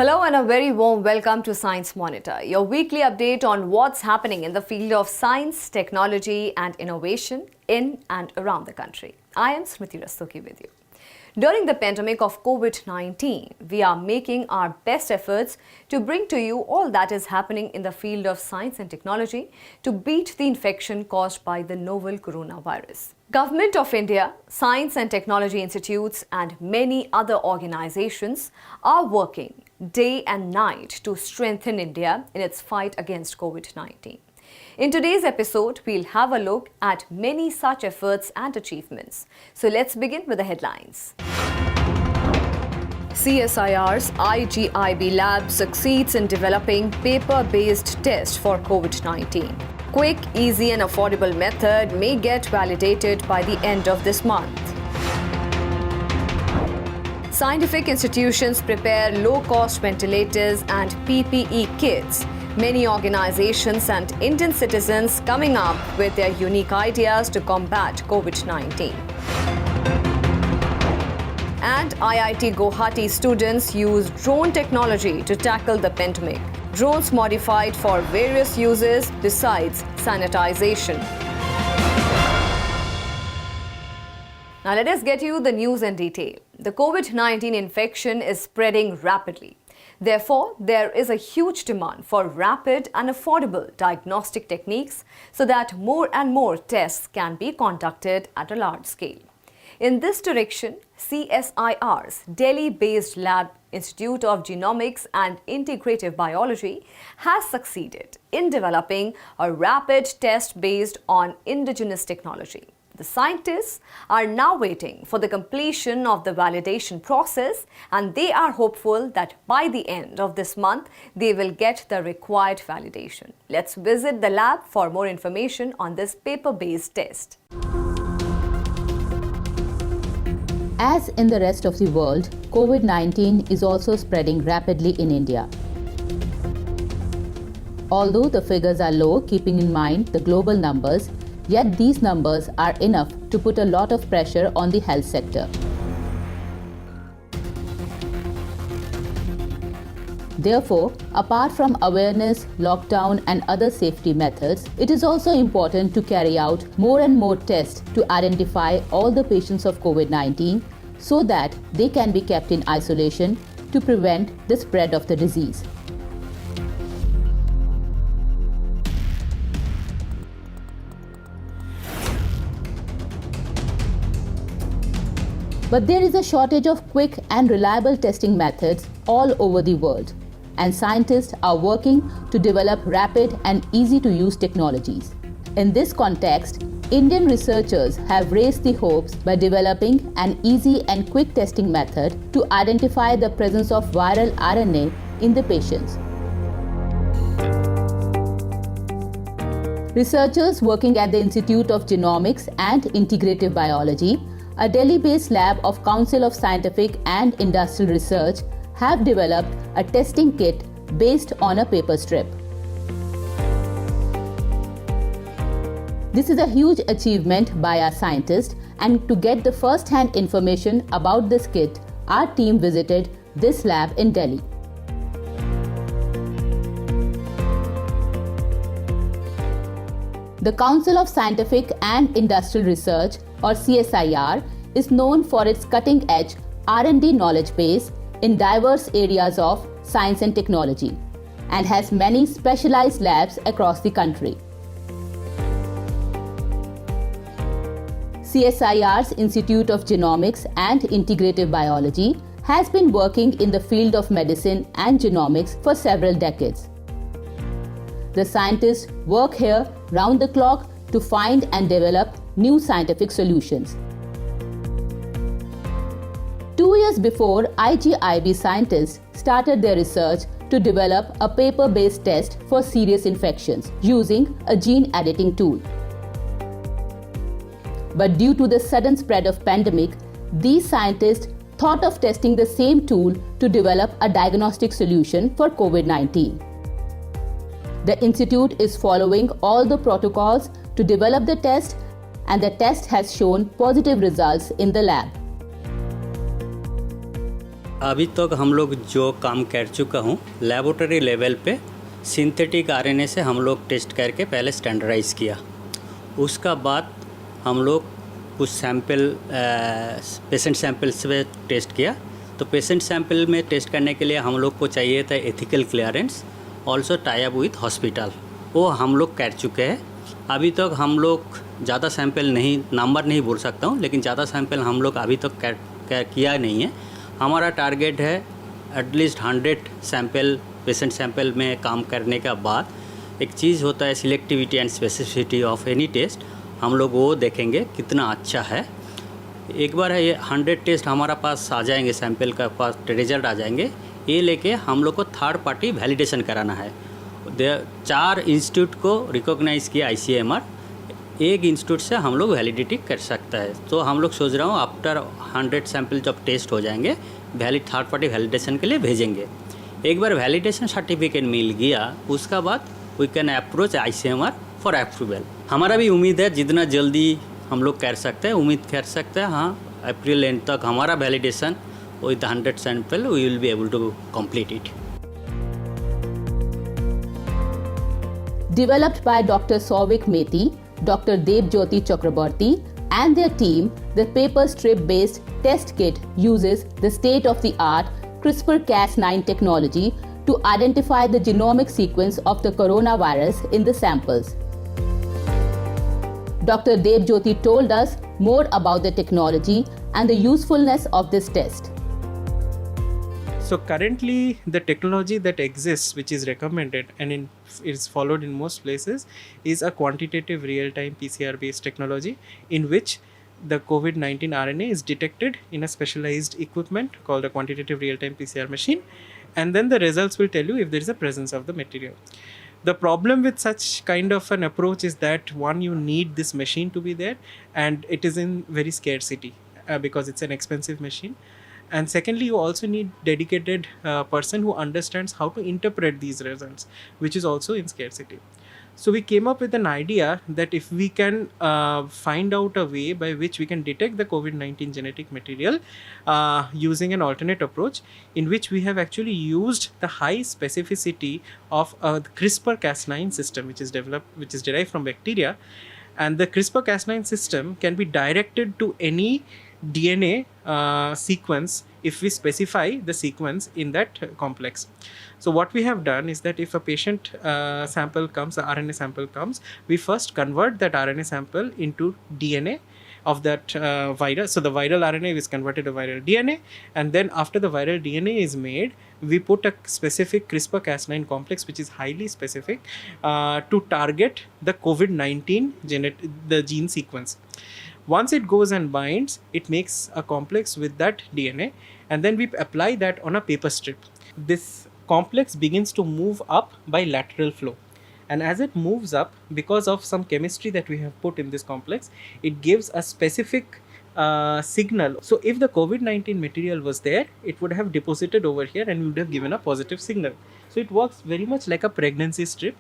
Hello and a very warm welcome to Science Monitor, your weekly update on what's happening in the field of science, technology and innovation in and around the country. I am Smriti Rastogi with you. During the pandemic of COVID-19, we are making our best efforts to bring to you all that is happening in the field of science and technology to beat the infection caused by the novel coronavirus. Government of India, Science and Technology Institutes and many other organizations are working day and night to strengthen India in its fight against COVID-19. In today's episode, we'll have a look at many such efforts and achievements. So let's begin with the headlines. CSIR's IGIB lab succeeds in developing paper-based test for COVID-19. Quick, easy and affordable method may get validated by the end of this month. Scientific institutions prepare low-cost ventilators and PPE kits. Many organizations and Indian citizens coming up with their unique ideas to combat COVID-19. And IIT Guwahati students use drone technology to tackle the pandemic. Drones modified for various uses besides sanitization. Now let us get you the news in detail. The COVID-19 infection is spreading rapidly. Therefore, there is a huge demand for rapid and affordable diagnostic techniques so that more and more tests can be conducted at a large scale. In this direction, CSIR's Delhi-based lab Institute of Genomics and Integrative Biology has succeeded in developing a rapid test based on indigenous technology. The scientists are now waiting for the completion of the validation process and they are hopeful that by the end of this month, they will get the required validation. Let's visit the lab for more information on this paper-based test. As in the rest of the world, COVID-19 is also spreading rapidly in India. Although the figures are low, keeping in mind the global numbers, yet these numbers are enough to put a lot of pressure on the health sector. Therefore, apart from awareness, lockdown and other safety methods, it is also important to carry out more and more tests to identify all the patients of COVID-19 so that they can be kept in isolation to prevent the spread of the disease. But there is a shortage of quick and reliable testing methods all over the world, and scientists are working to develop rapid and easy-to-use technologies. In this context, Indian researchers have raised the hopes by developing an easy and quick testing method to identify the presence of viral RNA in the patients. Researchers working at the Institute of Genomics and Integrative Biology, a Delhi-based lab of Council of Scientific and Industrial Research, have developed a testing kit based on a paper strip. This is a huge achievement by our scientists, and to get the first-hand information about this kit, our team visited this lab in Delhi. The Council of Scientific and Industrial Research, or CSIR, is known for its cutting-edge R&D knowledge base in diverse areas of science and technology and has many specialized labs across the country. CSIR's Institute of Genomics and Integrative Biology has been working in the field of medicine and genomics for several decades. The scientists work here round the clock to find and develop new scientific solutions. 2 years before, IGIB scientists started their research to develop a paper-based test for serious infections using a gene editing tool. But due to the sudden spread of pandemic, these scientists thought of testing the same tool to develop a diagnostic solution for COVID-19. The institute is following all the protocols to develop the test, and the test has shown positive results in the lab. अभी तक हम लोग जो काम कर चुका हूँ laboratory level पे सिंथेटिक आरएनए से हम लोग टेस्ट करके पहले स्टैंडर्डाइज़ किया। उसका बाद हम लोग कुछ सैंपल पेशेंट सैंपल्स पे टेस्ट किया। तो पेशेंट सैंपल में टेस्ट करने के लिए हम लोग को चाहिए था ethical clearance, also tie up with hospital, वो हम लोग कर चुके हैं। अभी तक हम लोग ज़्यादा सैंपल नहीं, नंबर नहीं बोल सकता हूँ, लेकिन ज़्यादा सैंपल हम लोग अभी तक किया नहीं है। हमारा टारगेट है एटलीस्ट 100 सैंपल पेशेंट सैंपल में काम करने के बाद एक चीज़ होता है selectivity and specificity of any test, हम लोग वो देखेंगे कितना अच्छा है। एक बार है ये 100 टेस्ट हमारा पास आ जाएंगे, सैंपल का पास रिजल्ट आ जाएंगे, ये लेके हम लोग को थर्ड पार्टी वैलिडेशन कराना है। 4 इंस्टीट्यूट को रिकॉग्नाइज़ किया ICMR, एक इंस्टीट्यूट से हम लोग वैलिडिटी कर सकता है। तो हम लोग सोच रहा हूँ आफ्टर 100 सैंपल जब टेस्ट हो जाएंगे थर्ड पार्टी वैलिडेशन के लिए भेजेंगे। एक बार वैलिडेशन सर्टिफिकेट मिल गया उसका बाद we can approach ICMR for approval. हमारा भी उम्मीद है जितना जल्दी हम लोग कर सकते हैं, उम्मीद कर सकते हैं हाँ अप्रैल एंड तक हमारा validation with 100 sample we will be able to complete it. Developed by Dr. Souvik Methi, Dr. Debjyoti Chakraborty, and their team, the paper strip-based test kit uses the state-of-the-art CRISPR-Cas9 technology to identify the genomic sequence of the coronavirus in the samples. Dr. Debjyoti told us more about the technology and the usefulness of this test. So currently the technology that exists, which is recommended and is followed in most places, is a quantitative real-time PCR based technology in which the COVID-19 RNA is detected in a specialized equipment called a quantitative real-time PCR machine, and then the results will tell you if there is a presence of the material. The problem with such kind of an approach is that one, you need this machine to be there, and it is in very scarcity because it's an expensive machine. And secondly, you also need dedicated person who understands how to interpret these results, which is also in scarcity. So we came up with an idea that if we can find out a way by which we can detect the COVID-19 genetic material using an alternate approach, in which we have actually used the high specificity of the CRISPR-Cas9 system, which is derived from bacteria, and the CRISPR-Cas9 system can be directed to any DNA sequence if we specify the sequence in that complex. So what we have done is that if a patient sample comes, the RNA sample comes, we first convert that RNA sample into DNA of that virus. So the viral RNA is converted to viral DNA, and then after the viral DNA is made, we put a specific CRISPR-Cas9 complex, which is highly specific to target the COVID-19 the gene sequence. Once it goes and binds, it makes a complex with that DNA, and then we apply that on a paper strip. This complex begins to move up by lateral flow, and as it moves up, because of some chemistry that we have put in this complex, it gives a specific signal. So if the COVID-19 material was there, it would have deposited over here and would have given a positive signal. So it works very much like a pregnancy strip.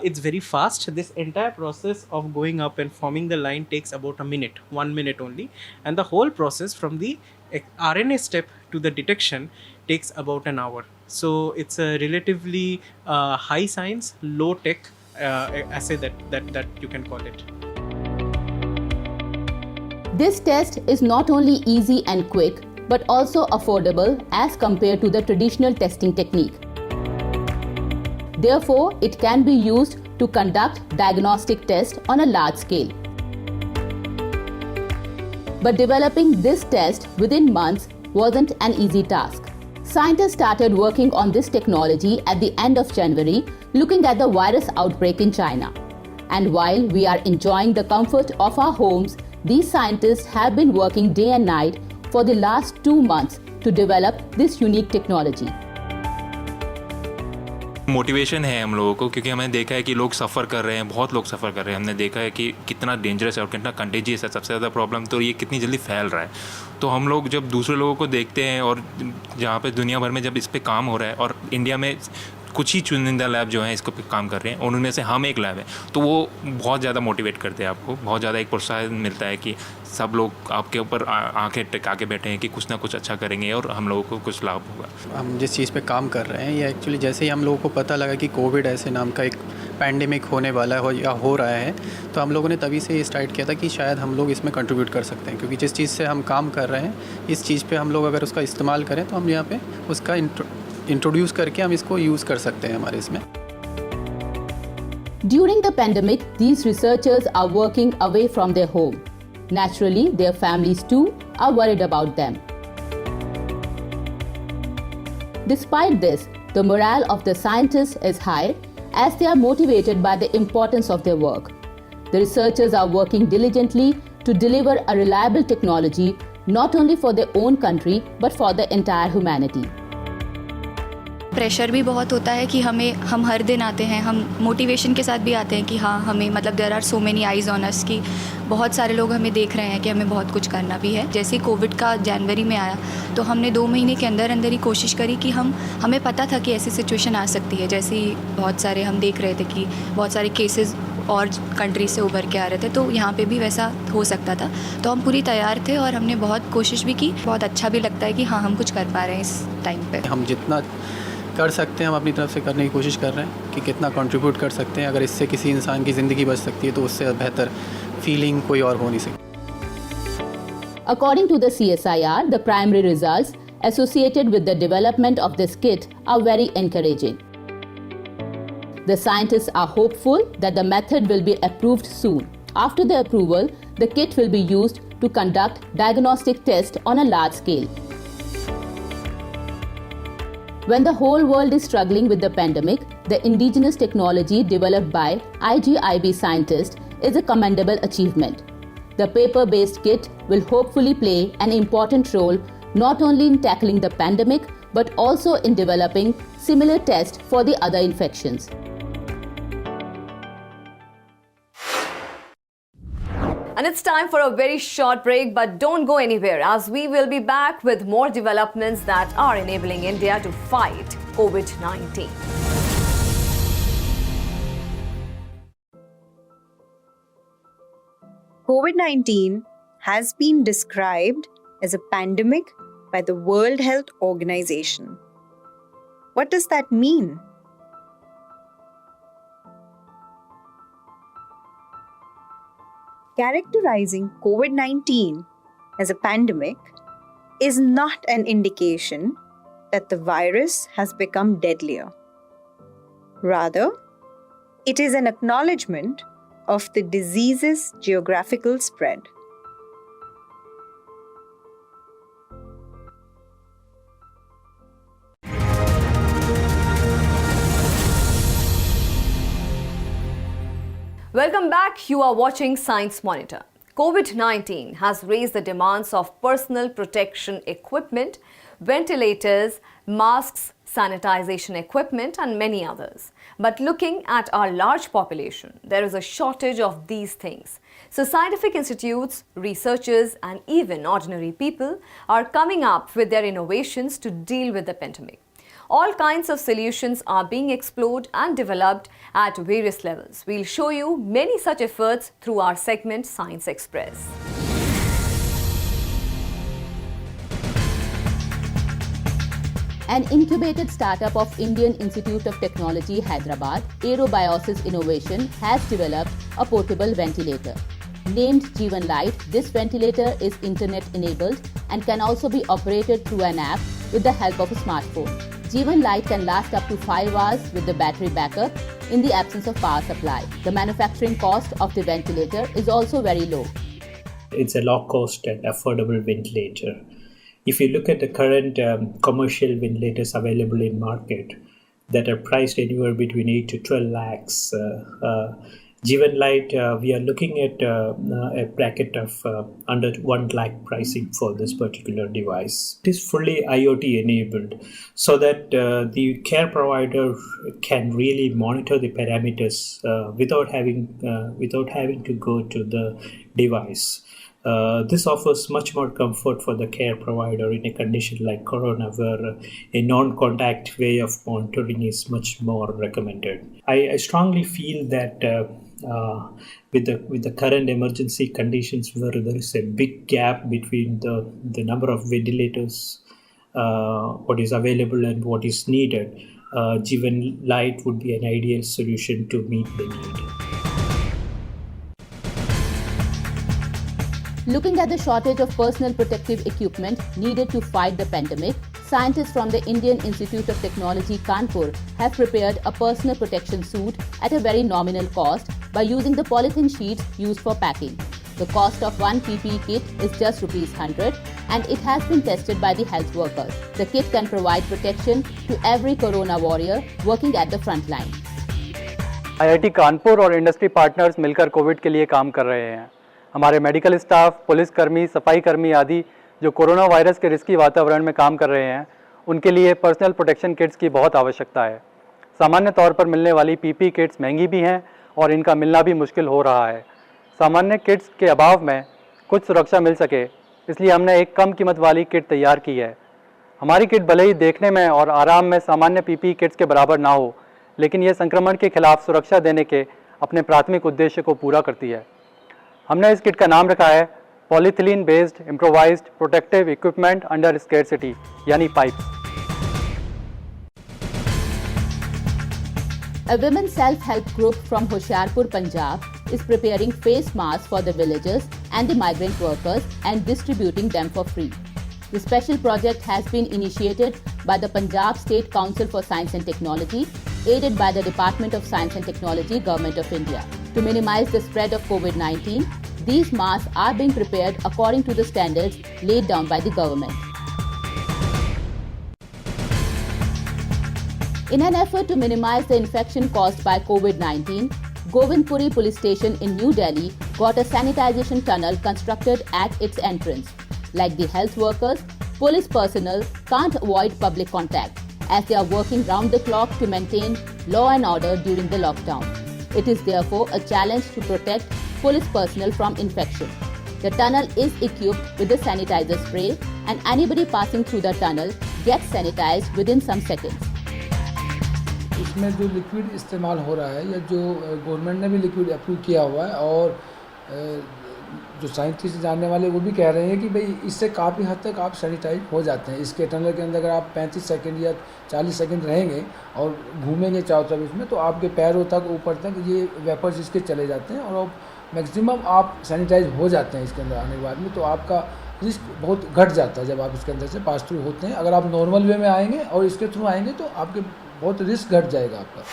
It's very fast. This entire process of going up and forming the line takes about 1 minute only, and the whole process from the RNA step to the detection takes about an hour. So it's a relatively high science, low tech assay that you can call it. This test is not only easy and quick, but also affordable as compared to the traditional testing technique. Therefore, it can be used to conduct diagnostic tests on a large scale. But developing this test within months wasn't an easy task. Scientists started working on this technology at the end of January, looking at the virus outbreak in China. And while we are enjoying the comfort of our homes, these scientists have been working day and night for the last 2 months to develop this unique technology. Motivation है हम लोगों को, क्योंकि हमने देखा है कि लोग सफ़र कर रहे हैं, बहुत लोग सफ़र कर रहे हैं। हमने देखा है कि कितना डेंजरस है और कितना कंटेजियस है। सबसे ज़्यादा प्रॉब्लम तो ये कितनी जल्दी फैल रहा है। तो हम लोग जब दूसरे लोगों को देखते हैं और जहाँ पे दुनिया भर में जब इस पे काम हो रहा है और इंडिया में कुछ ही चुनिंदा लैब जो हैं इसको पे काम कर रहे हैं, उनमें से हम एक लैब है, तो वो बहुत ज़्यादा मोटिवेट करते हैं आपको, बहुत ज़्यादा एक प्रोत्साहन मिलता है कि सब लोग आपके ऊपर आंखें टिका के बैठे हैं कि कुछ ना कुछ अच्छा करेंगे और हम लोगों को कुछ लाभ होगा। हम जिस चीज़ पे काम कर रहे हैं ये एक्चुअली जैसे ही हम लोगों को पता लगा कि कोविड ऐसे नाम का एक पैंडेमिक होने वाला हो या हो रहा है, तो हम लोगों ने तभी से ये स्टार्ट किया था कि शायद हम लोग इसमें कंट्रीब्यूट कर सकते हैं, क्योंकि जिस चीज़ से हम काम कर रहे हैं इस चीज़ पे हम लोग अगर उसका इस्तेमाल करें तो हम यहाँ पे उसका इंट्रोड्यूस करके हम इसको यूज़ कर सकते हैं हमारे इसमें। During the pandemic, these researchers are working away from their home. Naturally, their families too are worried about them. Despite this, the morale of the scientists is high as they are motivated by the importance of their work. The researchers are working diligently to deliver a reliable technology not only for their own country but for the entire humanity. Pressure भी बहुत होता है कि हम हर दिन आते हैं, हम मोटिवेशन के साथ भी आते हैं कि हाँ हमें मतलब there are so many eyes on us कि बहुत सारे लोग हमें देख रहे हैं कि हमें बहुत कुछ करना भी है। जैसे कोविड का जनवरी में आया तो हमने 2 महीने के अंदर ही कोशिश करी कि हमें पता था कि ऐसी सिचुएशन आ सकती है, जैसे ही बहुत सारे हम देख रहे थे कि बहुत सारे केसेस और कंट्री से उभर के आ रहे थे, तो यहाँ पे भी वैसा हो सकता था। तो हम पूरी तैयार थे और हमने बहुत कोशिश भी की। बहुत अच्छा भी लगता है कि हाँ हम कुछ कर पा रहे हैं इस टाइम पे। हम जितना कर सकते हैं हम अपनी तरफ से करने की कोशिश कर रहे हैं कि कितना कंट्रीब्यूट कर सकते हैं। अगर इससे किसी इंसान की ज़िंदगी बच सकती है तो उससे बेहतर फीलिंग कोई और हो नहीं सकती। According to the CSIR, the primary results associated with the development of this kit are very encouraging. The scientists are hopeful that the method will be approved soon. After the approval, the kit will be used to conduct diagnostic tests on a large scale. When the whole world is struggling with the pandemic, the indigenous technology developed by IGIB scientists is a commendable achievement. The paper-based kit will hopefully play an important role not only in tackling the pandemic but also in developing similar tests for the other infections. And it's time for a very short break, but don't go anywhere as we will be back with more developments that are enabling India to fight COVID-19. COVID-19 has been described as a pandemic by the World Health Organization. What does that mean? Characterizing COVID-19 as a pandemic is not an indication that the virus has become deadlier. Rather, it is an acknowledgement of the disease's geographical spread. Welcome back. You are watching Science Monitor. COVID-19 has raised the demands of personal protection equipment, ventilators, masks, sanitization equipment, and many others. But looking at our large population, there is a shortage of these things. So scientific institutes, researchers, and even ordinary people are coming up with their innovations to deal with the pandemic. All kinds of solutions are being explored and developed at various levels. We'll show you many such efforts through our segment Science Express. An incubated startup of Indian Institute of Technology, Hyderabad, Aerobiosis Innovation, has developed a portable ventilator. Named Jeevan Light, this ventilator is internet-enabled and can also be operated through an app with the help of a smartphone. Jeevan Light can last up to 5 hours with the battery backup in the absence of power supply. The manufacturing cost of the ventilator is also very low. It's a low-cost and affordable ventilator. If you look at the current commercial ventilators available in market that are priced anywhere between 8 to 12 lakhs, Jeevan Light, we are looking at a bracket of under 1 lakh pricing for this particular device. It is fully IoT enabled so that the care provider can really monitor the parameters without having to go to the device. This offers much more comfort for the care provider in a condition like corona, where a non-contact way of monitoring is much more recommended. I strongly feel that with the current emergency conditions, where there is a big gap between the number of ventilators, what is available and what is needed, Jeevan Light would be an ideal solution to meet the need. Looking at the shortage of personal protective equipment needed to fight the pandemic, scientists from the Indian Institute of Technology, Kanpur, have prepared a personal protection suit at a very nominal cost by using the polythene sheets used for packing. The cost of one PPE kit is just ₹100 and it has been tested by the health workers. The kit can provide protection to every corona warrior working at the front line. IIT Kanpur और industry partners मिलकर Covid के लिए काम कर रहे हैं। हमारे medical staff, पुलिसकर्मी, सफाई कर्मी आदि जो कोरोना वायरस के रिस्की वातावरण में काम कर रहे हैं, उनके लिए पर्सनल प्रोटेक्शन किट्स की बहुत आवश्यकता है। सामान्य तौर पर मिलने वाली पीपी किट्स महंगी भी हैं और इनका मिलना भी मुश्किल हो रहा है। सामान्य किट्स के अभाव में कुछ सुरक्षा मिल सके, इसलिए हमने एक कम कीमत वाली किट तैयार की है। हमारी किट भले ही देखने में और आराम में सामान्य पीपी किट्स के बराबर ना हो, लेकिन ये संक्रमण के खिलाफ सुरक्षा देने के अपने प्राथमिक उद्देश्य को पूरा करती है। हमने इस किट का नाम रखा है polythene based improvised protective equipment under scarcity, यानी pipes. A women's self-help group from Hoshiarpur, Punjab is preparing face masks for the villagers and the migrant workers and distributing them for free. The special project has been initiated by the Punjab State Council for Science and Technology, aided by the Department of Science and Technology, Government of India. To minimize the spread of COVID-19, these masks are being prepared according to the standards laid down by the government. In an effort to minimize the infection caused by COVID-19, Govindpuri Police Station in New Delhi got a sanitization tunnel constructed at its entrance. Like the health workers, police personnel can't avoid public contact as they are working round the clock to maintain law and order during the lockdown. It is therefore a challenge to protect police personnel from infection. The tunnel is equipped with the sanitizer spray and anybody passing through the tunnel gets sanitized within some seconds. इसमें जो liquid इस्तेमाल हो रहा है या जो government ने भी लिक्विड अप्रूव किया हुआ है और जो साइंटिस्ट जानने वाले वो भी कह रहे हैं कि भाई इससे काफ़ी हद तक आप सैनिटाइज हो जाते हैं। इसके टनल के अंदर अगर आप 35 सेकंड या 40 सेकंड रहेंगे और घूमेंगे चारों तरफ इसमें, तो आपके पैरों तक ऊपर तक ये वेपर्स इसके चले जाते हैं और मैक्सिमम आप सैनिटाइज हो जाते हैं इसके अंदर आने के बाद में। तो आपका रिस्क बहुत घट जाता है जब आप इसके अंदर से पास थ्रू होते हैं। अगर आप नॉर्मल वे में आएंगे और इसके थ्रू आएंगे तो आपके बहुत रिस्क घट जाएगा आपका।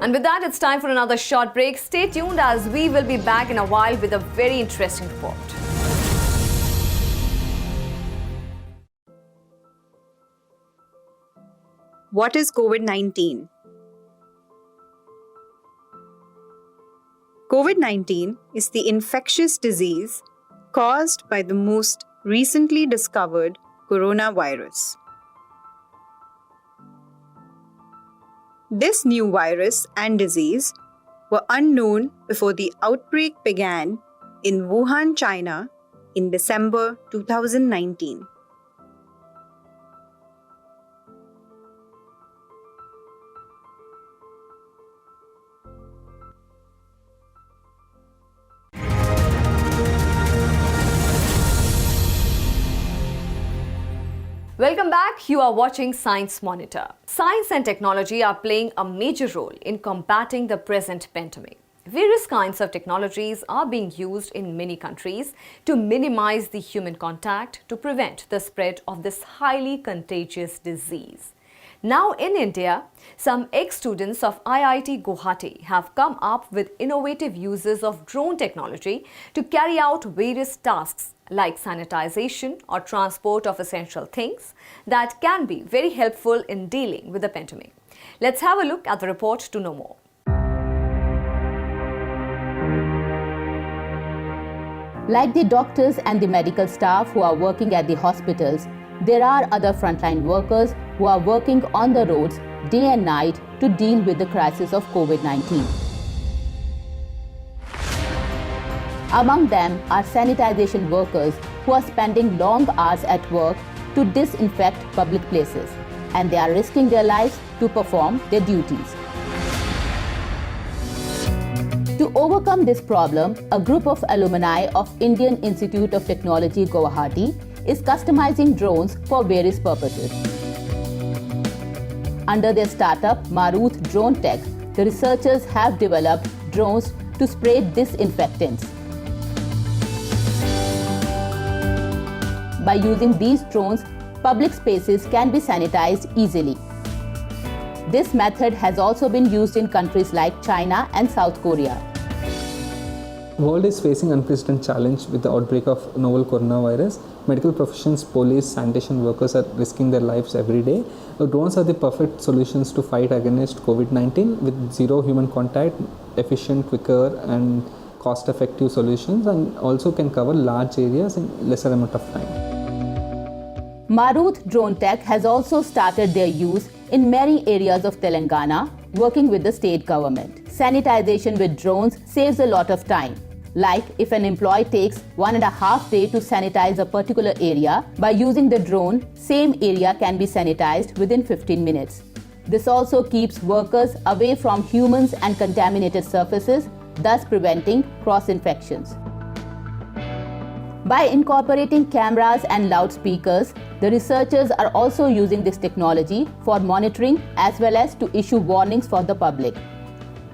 And with that, it's time for another short break. Stay tuned as we will be back in a while with a very interesting report. What is COVID-19? COVID-19 is the infectious disease caused by the most recently discovered coronavirus. This new virus and disease were unknown before the outbreak began in Wuhan, China in December 2019. Welcome back. You are watching Science Monitor. Science and technology are playing a major role in combating the present pandemic. Various kinds of technologies are being used in many countries to minimize the human contact to prevent the spread of this highly contagious disease. Now in India, some ex-students of IIT Guwahati have come up with innovative uses of drone technology to carry out various tasks like sanitization or transport of essential things that can be very helpful in dealing with the pandemic. Let's have a look at the report to know more. Like the doctors and the medical staff who are working at the hospitals, there are other frontline workers who are working on the roads day and night to deal with the crisis of COVID-19. Among them are sanitization workers who are spending long hours at work to disinfect public places, and they are risking their lives to perform their duties. To overcome this problem, a group of alumni of Indian Institute of Technology, Guwahati, is customizing drones for various purposes. Under their startup, Maruth Drone Tech, the researchers have developed drones to spray disinfectants. By using these drones, public spaces can be sanitized easily. This method has also been used in countries like China and South Korea. The world is facing unprecedented challenge with the outbreak of novel coronavirus. Medical professions, police, sanitation workers are risking their lives every day. Drones are the perfect solutions to fight against COVID-19 with zero human contact, efficient, quicker and cost-effective solutions, and also can cover large areas in lesser amount of time. Maruth Drone Tech has also started their use in many areas of Telangana, working with the state government. Sanitization with drones saves a lot of time. Like if an employee takes 1.5 days to sanitize a particular area, by using the drone, same area can be sanitized within 15 minutes. This also keeps workers away from humans and contaminated surfaces, thus preventing cross-infections. By incorporating cameras and loudspeakers, the researchers are also using this technology for monitoring as well as to issue warnings for the public.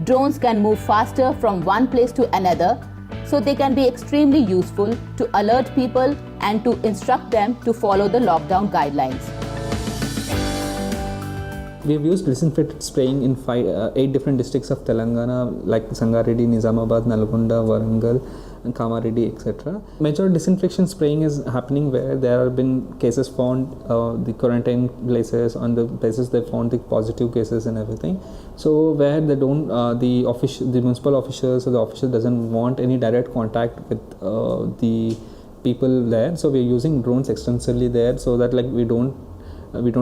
Drones can move faster from one place to another, so they can be extremely useful to alert people and to instruct them to follow the lockdown guidelines. We have used disinfectant spraying in 8 different districts of Telangana like Sangareddy, Nizamabad, Nalgonda, Warangal, and Kamareddy, etc. Major disinfection spraying is happening where there have been cases found, the quarantine places, on the places they found the positive cases and everything. So where they don't, the municipal officials or the official doesn't want any direct contact with the people there. So we are using drones extensively there, so that like we don't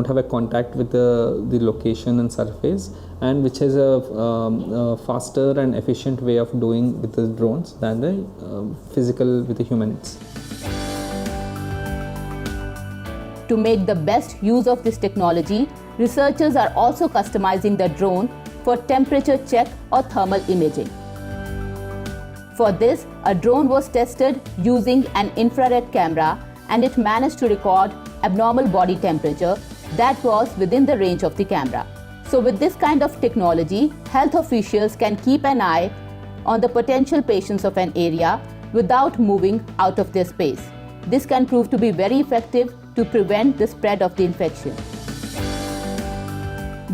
have a contact with the location and surface, and which is a faster and efficient way of doing with the drones than the physical with the humans. To make the best use of this technology, researchers are also customizing the drone for temperature check or thermal imaging. For this, a drone was tested using an infrared camera, and it managed to record abnormal body temperature that was within the range of the camera. So with this kind of technology, health officials can keep an eye on the potential patients of an area without moving out of their space. This can prove to be very effective to prevent the spread of the infection.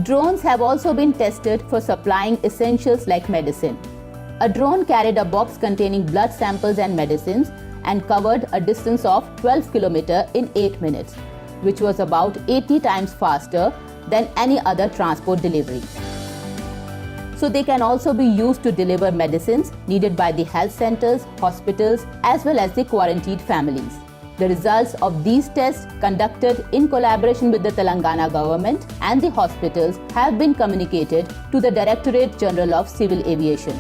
Drones have also been tested for supplying essentials like medicine. A drone carried a box containing blood samples and medicines and covered a distance of 12 km in 8 minutes, which was about 80 times faster than any other transport delivery. So they can also be used to deliver medicines needed by the health centers, hospitals, as well as the quarantined families. The results of these tests, conducted in collaboration with the Telangana government and the hospitals, have been communicated to the Directorate General of Civil Aviation.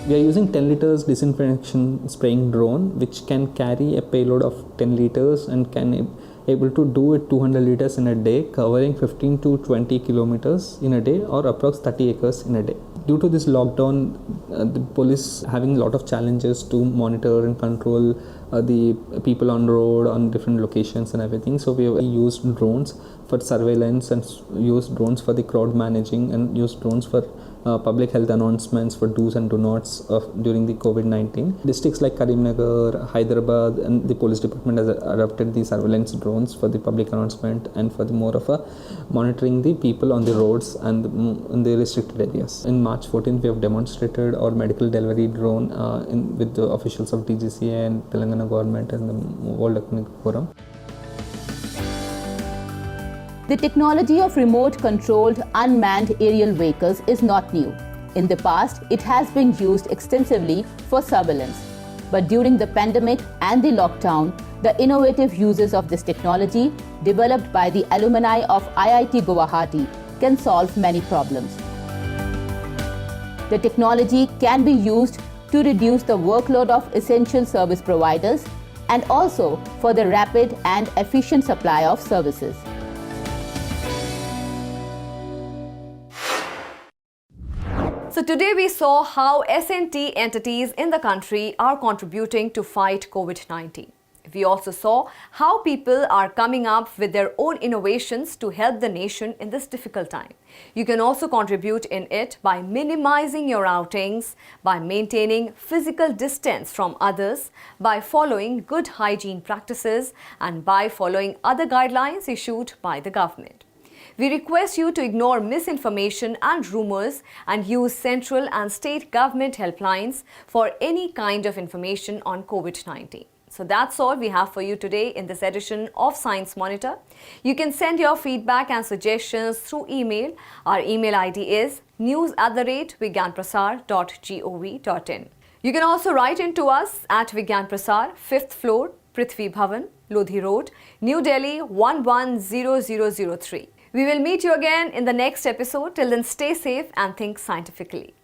We are using 10 liters disinfection spraying drone, which can carry a payload of 10 liters and can able to do it 200 liters in a day, covering 15 to 20 kilometers in a day or approx 30 acres in a day. Due to this lockdown, the police having a lot of challenges to monitor and control the people on road, on different locations and everything. So we have used drones for surveillance and used drones for the crowd managing and used drones for public health announcements for do's and do nots during the COVID-19. Districts like Karimnagar, Hyderabad and the police department has adopted the surveillance drones for the public announcement and for the more of a monitoring the people on the roads and in the restricted areas. In March 14th, we have demonstrated our medical delivery drone with the officials of DGCA and Telangana government and the World Economic Forum. The technology of remote-controlled unmanned aerial vehicles is not new. In the past, it has been used extensively for surveillance. But during the pandemic and the lockdown, the innovative uses of this technology, developed by the alumni of IIT Guwahati, can solve many problems. The technology can be used to reduce the workload of essential service providers and also for the rapid and efficient supply of services. So today we saw how S&T entities in the country are contributing to fight COVID-19. We also saw how people are coming up with their own innovations to help the nation in this difficult time. You can also contribute in it by minimizing your outings, by maintaining physical distance from others, by following good hygiene practices, and by following other guidelines issued by the government. We request you to ignore misinformation and rumors and use central and state government helplines for any kind of information on COVID-19. So that's all we have for you today in this edition of Science Monitor. You can send your feedback and suggestions through email. Our email ID is news@vigyanprasar.gov.in. You can also write in to us at Vigyan Prasar, 5th floor, Prithvi Bhavan, Lodhi Road, New Delhi 110003. We will meet you again in the next episode. Till then, stay safe and think scientifically.